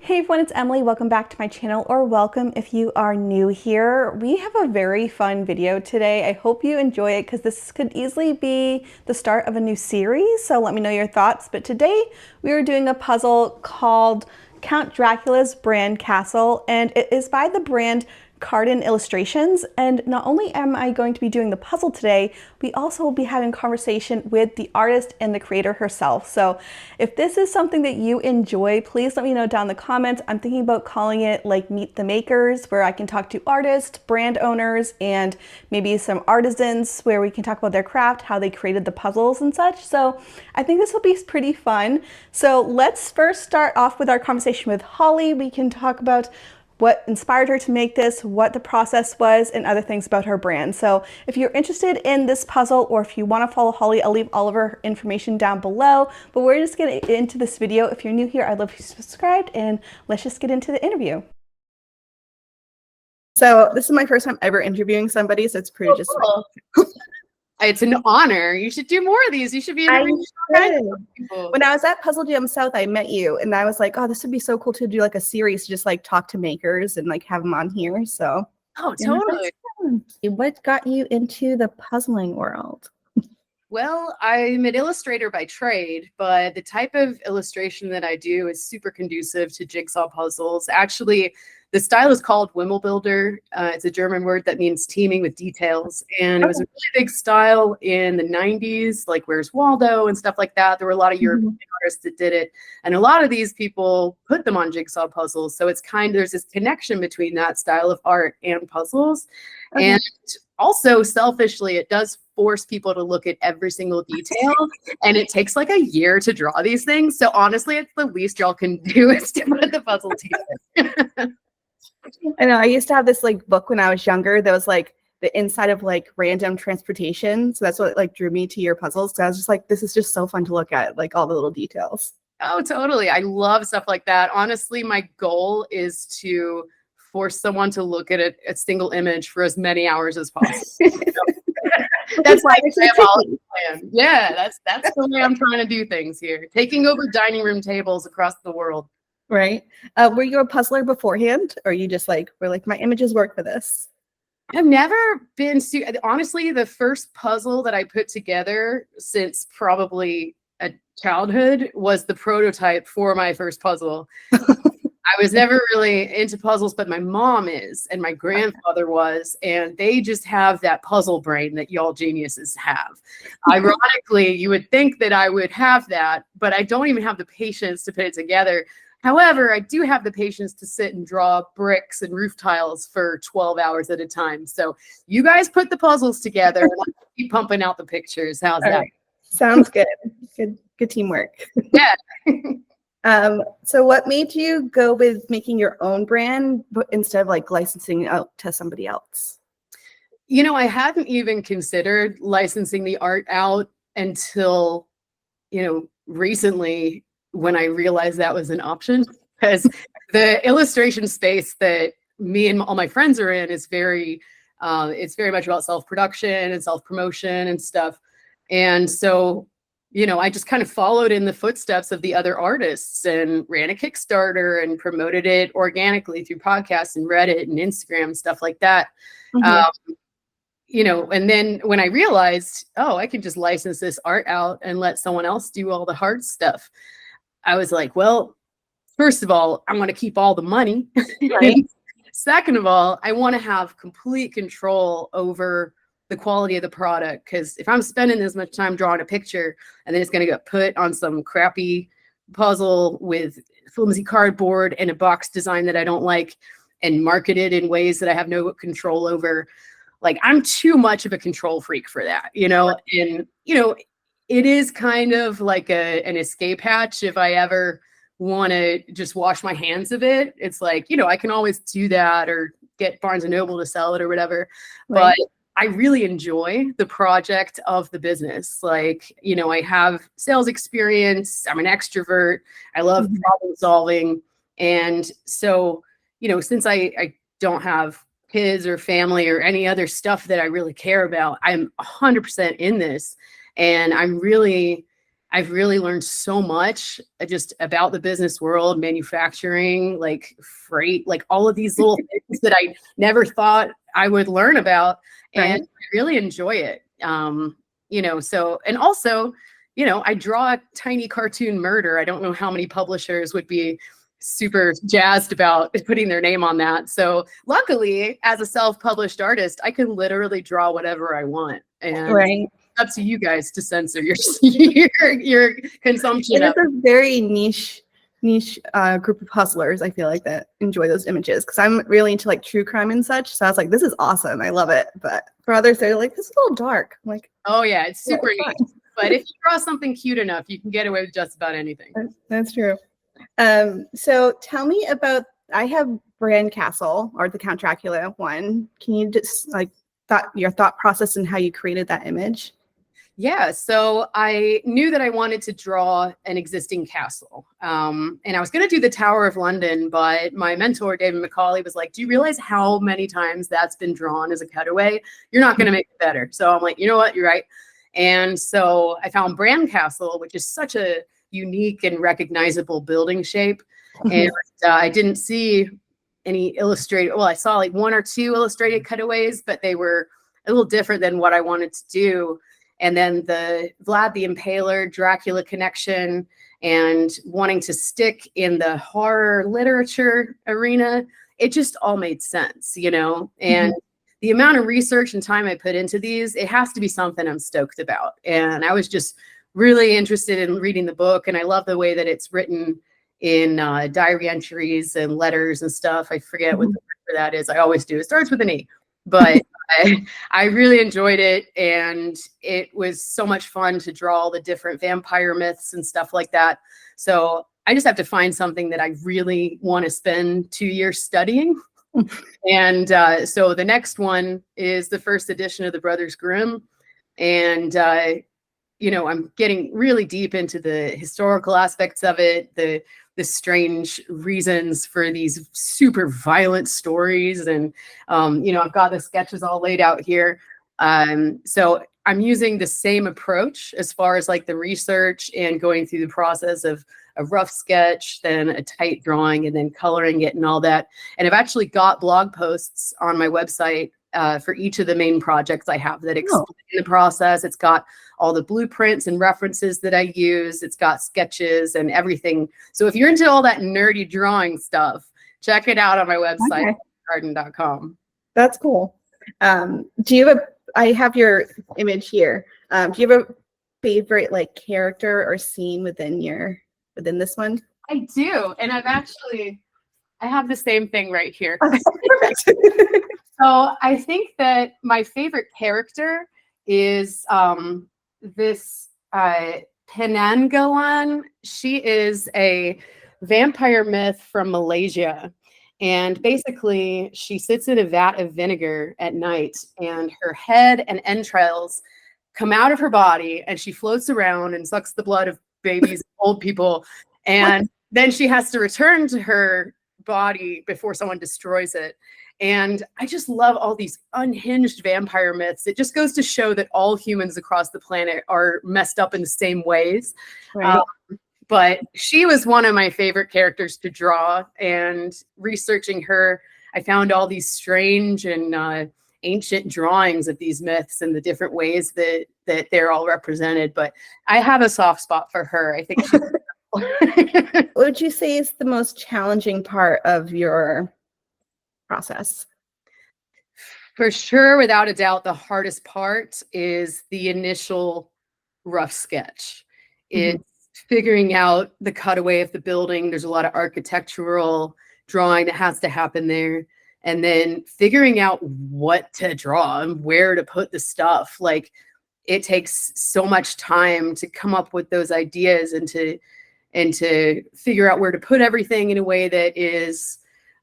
Hey everyone, it's Emily. Welcome back to my channel, or welcome if you are new here. We have a very fun video today. I hope you enjoy it because this could easily be the start of a new series, so let me know your thoughts. But today we are doing a puzzle called Count Dracula's Bran Castle, and it is by the brand Carden Illustrations. And not only am I going to be doing the puzzle today, we also will be having conversation with the artist and the creator herself. So if this is something that you enjoy, please let me know down in the comments. I'm thinking about calling it like Meet the Makers, where I can talk to artists, brand owners, and maybe some artisans where we can talk about their craft, how they created the puzzles and such. So I think this will be pretty fun. So let's first start off with our conversation with Holly. We can talk about what inspired her to make this, what the process was, and other things about her brand. So if you're interested in this puzzle, or if you want to follow Holly, I'll leave all of her information down below. But we're just getting into this video. If you're new here, I'd love if you subscribed, and let's just get into the interview. So this is my first time ever interviewing somebody, so it's pretty cool. It's an honor. You should do more of these. You should be interviewing people. When I was at Puzzle Jam South, I met you, and I was like, oh, this would be so cool to do like a series, to just like talk to makers and like have them on here. So totally. What got you into the puzzling world? Well, I'm an illustrator by trade, but the type of illustration that I do is super conducive to jigsaw puzzles. Actually, the style is called Wimmelbilder. It's a German word that means teeming with details. And it was a really big style in the 90s, like Where's Waldo and stuff like that. There were a lot of European artists that did it. And a lot of these people put them on jigsaw puzzles. So it's there's this connection between that style of art and puzzles. And also, selfishly, it does force people to look at every single detail, and it takes like a year to draw these things. So honestly, it's the least y'all can do is to put the puzzle together. I know. I used to have this like book when I was younger that was like the inside of like random transportation. So that's what like drew me to your puzzles. So I was just like, this is just so fun to look at, like all the little details. Oh, totally. I love stuff like that. Honestly, my goal is to force someone to look at a single image for as many hours as possible. That's my plan. Yeah, that's the way I'm trying to do things here. Taking over dining room tables across the world. Right. Were you a puzzler beforehand, or you just like were like, my images work for this? I've never been honestly, the first puzzle that I put together since probably a childhood was the prototype for my first puzzle. I was never really into puzzles, but my mom is, and my grandfather was, and they just have that puzzle brain that y'all geniuses have. Ironically, you would think that I would have that, but I don't even have the patience to put it together. However, I do have the patience to sit and draw bricks and roof tiles for 12 hours at a time. So you guys put the puzzles together and I'll keep pumping out the pictures. How's that? Right. Sounds good. Good teamwork. Yeah. So what made you go with making your own brand instead of like licensing out to somebody else? You know, I hadn't even considered licensing the art out until, recently, when I realized that was an option, because the illustration space that me and all my friends are in is it's very much about self-production and self-promotion and stuff. And so, I just kind of followed in the footsteps of the other artists and ran a Kickstarter and promoted it organically through podcasts and Reddit and Instagram and stuff like that. And then when I realized, I could just license this art out and let someone else do all the hard stuff, I was like, well, first of all, I want to keep all the money. Right. Second of all, I want to have complete control over the quality of the product, because if I'm spending this much time drawing a picture and then it's going to get put on some crappy puzzle with flimsy cardboard and a box design that I don't like and marketed in ways that I have no control over, like I'm too much of a control freak for that, and it is kind of like an escape hatch if I ever want to just wash my hands of it. It's like, I can always do that or get Barnes and Noble to sell it or whatever. Right. But I really enjoy the project of the business. Like, I have sales experience. I'm an extrovert. I love problem solving. And so, since I don't have kids or family or any other stuff that I really care about, I'm 100% in this. And I'm really I've really learned so much just about the business world, manufacturing, like freight, like all of these little things that I never thought I would learn about. And Right. I really enjoy it. So, and also, I draw a tiny cartoon murder. I don't know how many publishers would be super jazzed about putting their name on that. So luckily, as a self-published artist, I can literally draw whatever I want. And Right. up to you guys to censor your consumption And of it's a very niche group of hustlers, I feel like, that enjoy those images, because I'm really into like true crime and such. So I was like, this is awesome. I love it. But for others, they're like, this is a little dark. I'm like, oh yeah, it's yeah, super it's neat. fine. But if you draw something cute enough, you can get away with just about anything. That's true. So tell me about, I have Bran Castle, or the Count Dracula one. Can you just like your thought process and how you created that image? Yeah, so I knew that I wanted to draw an existing castle. And I was going to do the Tower of London, but my mentor, David McCauley, was like, do you realize how many times that's been drawn as a cutaway? You're not going to make it better. So I'm like, you know what? You're right. And so I found Bran Castle, which is such a unique and recognizable building shape. And I didn't see any illustrated, well, I saw like one or two illustrated cutaways, but they were a little different than what I wanted to do. And then the Vlad the Impaler, Dracula connection, and wanting to stick in the horror literature arena, it just all made sense, And the amount of research and time I put into these, it has to be something I'm stoked about. And I was just really interested in reading the book, and I love the way that it's written in diary entries and letters and stuff. I forget what the word for that is. I always do. It starts with an E, but I really enjoyed it, and it was so much fun to draw all the different vampire myths and stuff like that. So I just have to find something that I really want to spend 2 years studying. And so the next one is the first edition of the Brothers Grimm. And, I'm getting really deep into the historical aspects of it, the strange reasons for these super violent stories. And, I've got the sketches all laid out here. So I'm using the same approach as far as like the research and going through the process of a rough sketch, then a tight drawing, and then coloring it and all that. And I've actually got blog posts on my website for each of the main projects I have that explain the process. It's got all the blueprints and references that I use. It's got sketches and everything. So if you're into all that nerdy drawing stuff, check it out on my website, Carden.com. That's cool. Do you have I have your image here. Do you have a favorite like character or scene within this one? I do. And I have the same thing right here. Perfect. So I think that my favorite character is this Penanggalan. She is a vampire myth from Malaysia. And basically, she sits in a vat of vinegar at night, and her head and entrails come out of her body, and she floats around and sucks the blood of babies, old people. And then she has to return to her body before someone destroys it. And I just love all these unhinged vampire myths. It just goes to show that all humans across the planet are messed up in the same ways. Right. But she was one of my favorite characters to draw. And researching her, I found all these strange and ancient drawings of these myths and the different ways that they're all represented. But I have a soft spot for her. I think she's What would you say is the most challenging part of your process? For sure, without a doubt, the hardest part is the initial rough sketch. It's figuring out the cutaway of the building. There's a lot of architectural drawing that has to happen there. And then figuring out what to draw and where to put the stuff. Like, it takes so much time to come up with those ideas and to figure out where to put everything in a way that is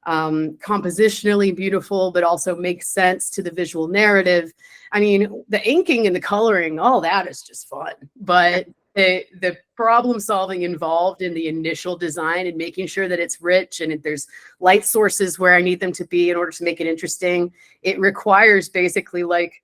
compositionally beautiful, but also makes sense to the visual narrative. I mean, the inking and the coloring, all that is just fun. But the problem solving involved in the initial design and making sure that it's rich and there's light sources where I need them to be in order to make it interesting, it requires basically like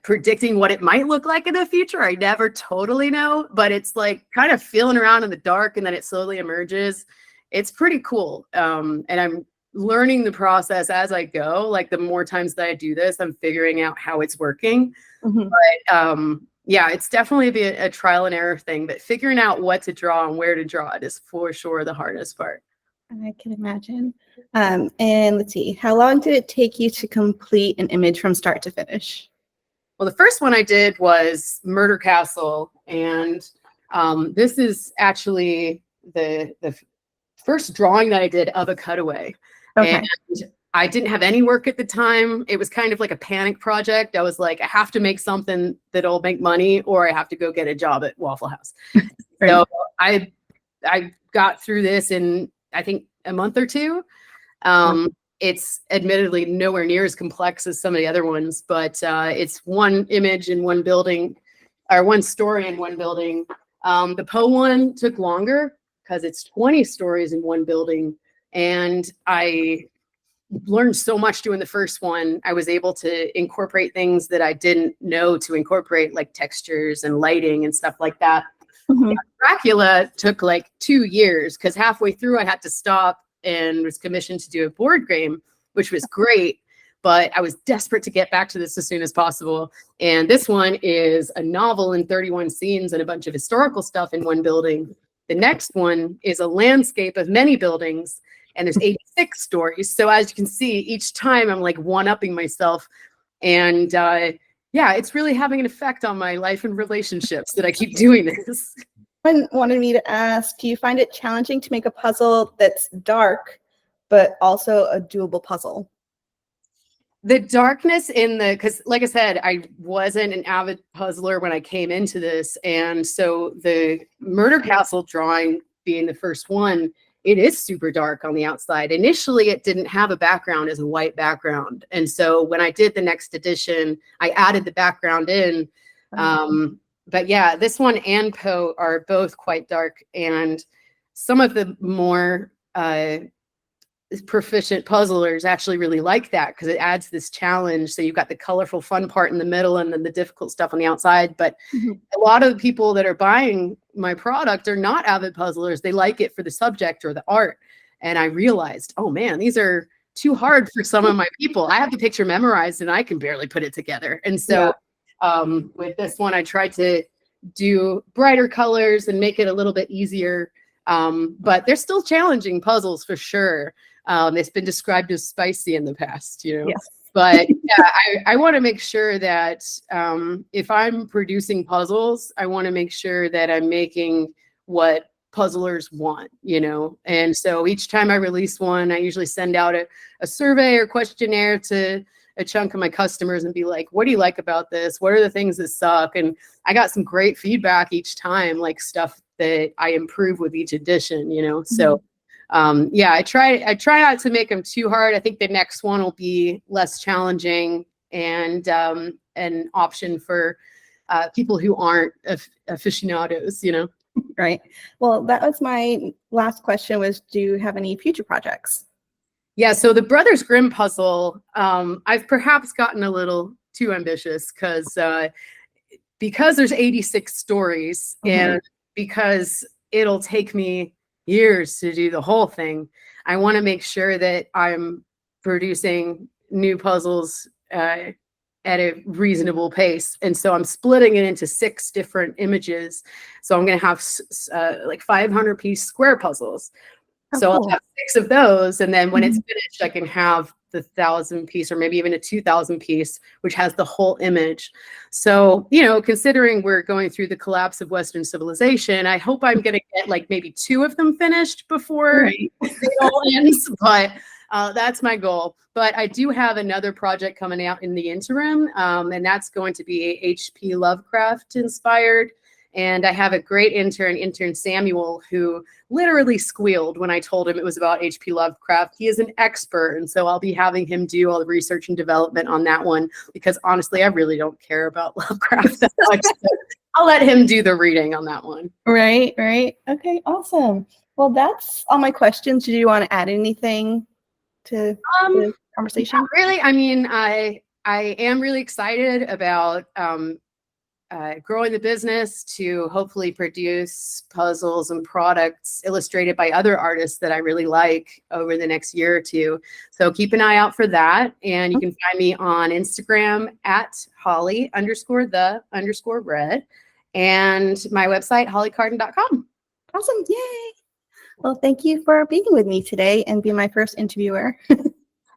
predicting what it might look like in the future. I never totally know, but it's like kind of feeling around in the dark and then it slowly emerges. It's pretty cool. And I'm learning the process as I go. Like the more times that I do this, I'm figuring out how it's working. But yeah, it's definitely a trial and error thing, but figuring out what to draw and where to draw it is for sure the hardest part. I can imagine. And let's see, how long did it take you to complete an image from start to finish? Well, the first one I did was Murder Castle, and this is actually the first drawing that I did of a cutaway. Okay. And I didn't have any work at the time. It was kind of like a panic project. I was like, I have to make something that'll make money, or I have to go get a job at Waffle House. Right. So I got through this in, I think, a month or two. It's admittedly nowhere near as complex as some of the other ones, but it's one image in one building, or one story in one building. The Poe one took longer because it's 20 stories in one building. And I learned so much doing the first one. I was able to incorporate things that I didn't know to incorporate, like textures and lighting and stuff like that. Dracula took like 2 years because halfway through I had to stop and was commissioned to do a board game, which was great. But I was desperate to get back to this as soon as possible. And this one is a novel in 31 scenes and a bunch of historical stuff in one building. The next one is a landscape of many buildings, and there's 86 stories. So as you can see, each time I'm like one-upping myself. And yeah, it's really having an effect on my life and relationships that I keep doing this. Someone wanted me to ask, do you find it challenging to make a puzzle that's dark, but also a doable puzzle? The darkness in the, because like I said, I wasn't an avid puzzler when I came into this. And so the Murder Castle drawing being the first one, it is super dark on the outside. Initially, it didn't have a background as a white background. And so when I did the next edition, I added the background in. But yeah, this one and Poe are both quite dark. And some of the more proficient puzzlers actually really like that because it adds this challenge. So you've got the colorful fun part in the middle and then the difficult stuff on the outside. But a lot of the people that are buying my product are not avid puzzlers. They like it for the subject or the art. And I realized, oh man, these are too hard for some of my people. I have the picture memorized and I can barely put it together. And so with this one, I tried to do brighter colors and make it a little bit easier. But they're still challenging puzzles for sure. It's been described as spicy in the past, you know. Yes. But yeah, I want to make sure that if I'm producing puzzles, I want to make sure that I'm making what puzzlers want, you know. And so each time I release one, I usually send out a survey or questionnaire to a chunk of my customers and be like, what do you like about this? What are the things that suck? And I got some great feedback each time, like stuff that I improve with each edition, you know. So yeah, I try not to make them too hard. I think the next one will be less challenging and an option for people who aren't aficionados, you know. Right. Well, that was my last question, was do you have any future projects? Yeah, so the Brothers Grimm puzzle, I've perhaps gotten a little too ambitious because there's 86 stories and because it'll take me years to do the whole thing, I want to make sure that I'm producing new puzzles at a reasonable pace. And so I'm splitting it into 6 different images. So I'm going to have like 500-piece square puzzles. So I'll have 6 of those. And then when it's finished, I can have the 1,000-piece or maybe even a 2,000-piece, which has the whole image. So, you know, considering we're going through the collapse of Western civilization, I hope I'm going to get like maybe 2 of them finished before it all ends. But that's my goal. But I do have another project coming out in the interim, and that's going to be H.P. Lovecraft inspired. And I have a great intern Samuel, who literally squealed when I told him it was about H.P. Lovecraft. He is an expert, and so I'll be having him do all the research and development on that one, because honestly, I really don't care about Lovecraft that much. So I'll let him do the reading on that one. Right. Okay, awesome. Well, that's all my questions. Do you want to add anything to the conversation? Not really. I mean, I I am really excited about growing the business to hopefully produce puzzles and products illustrated by other artists that I really like over the next year or two. So keep an eye out for that. And you can find me on Instagram at Holly_the_red and my website, hollycarden.com. Awesome. Yay. Well, thank you for being with me today and being my first interviewer.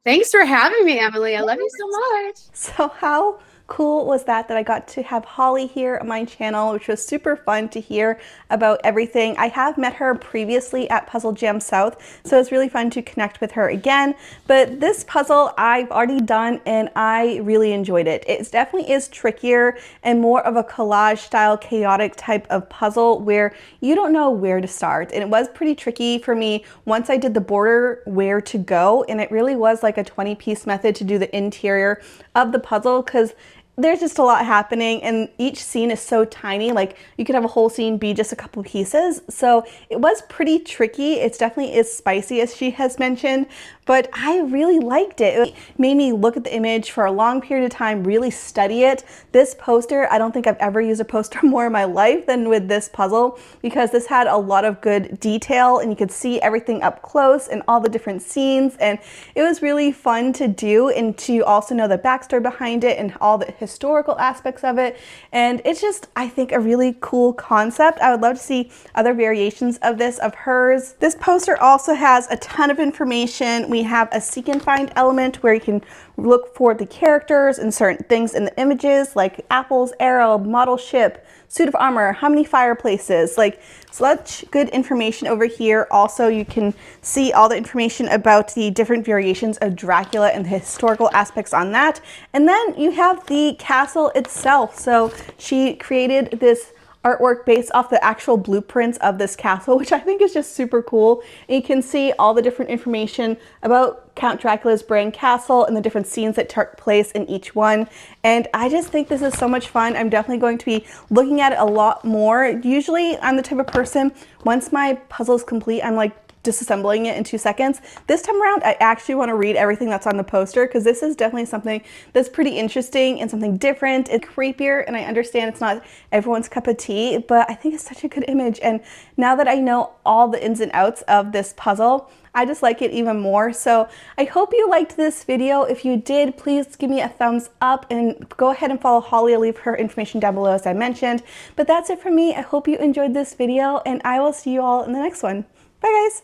Thanks for having me, Emily. I love you so much. So how cool was that I got to have Holly here on my channel, which was super fun to hear about everything. I have met her previously at Puzzle Jam South, so it's really fun to connect with her again. But this puzzle I've already done and I really enjoyed it. It definitely is trickier and more of a collage style, chaotic type of puzzle where you don't know where to start. And it was pretty tricky for me once I did the border where to go, and it really was like a 20-piece method to do the interior of the puzzle because there's just a lot happening and each scene is so tiny. Like you could have a whole scene be just a couple pieces. So it was pretty tricky. It's definitely is spicy, as she has mentioned, but I really liked it. It made me look at the image for a long period of time, really study it. This poster, I don't think I've ever used a poster more in my life than with this puzzle because this had a lot of good detail and you could see everything up close and all the different scenes, and it was really fun to do and to also know the backstory behind it and all the historical aspects of it. And it's just, I think, a really cool concept. I would love to see other variations of this of hers. This poster also has a ton of information. We have a seek and find element where you can look for the characters and certain things in the images like apples, arrow, model ship, suit of armor, how many fireplaces, like such good information over here. Also, you can see all the information about the different variations of Dracula and the historical aspects on that. And then you have the castle itself. So she created this artwork based off the actual blueprints of this castle, which I think is just super cool. And you can see all the different information about Count Dracula's Bran castle and the different scenes that took place in each one. And I just think this is so much fun. I'm definitely going to be looking at it a lot more. Usually I'm the type of person, once my puzzle is complete, I'm like disassembling it in 2 seconds. This time around, I actually want to read everything that's on the poster because this is definitely something that's pretty interesting and something different. It's creepier, and I understand it's not everyone's cup of tea, but I think it's such a good image. And now that I know all the ins and outs of this puzzle, I just like it even more. So I hope you liked this video. If you did, please give me a thumbs up and go ahead and follow Holly. I'll leave her information down below as I mentioned. But that's it for me. I hope you enjoyed this video and I will see you all in the next one. Bye guys.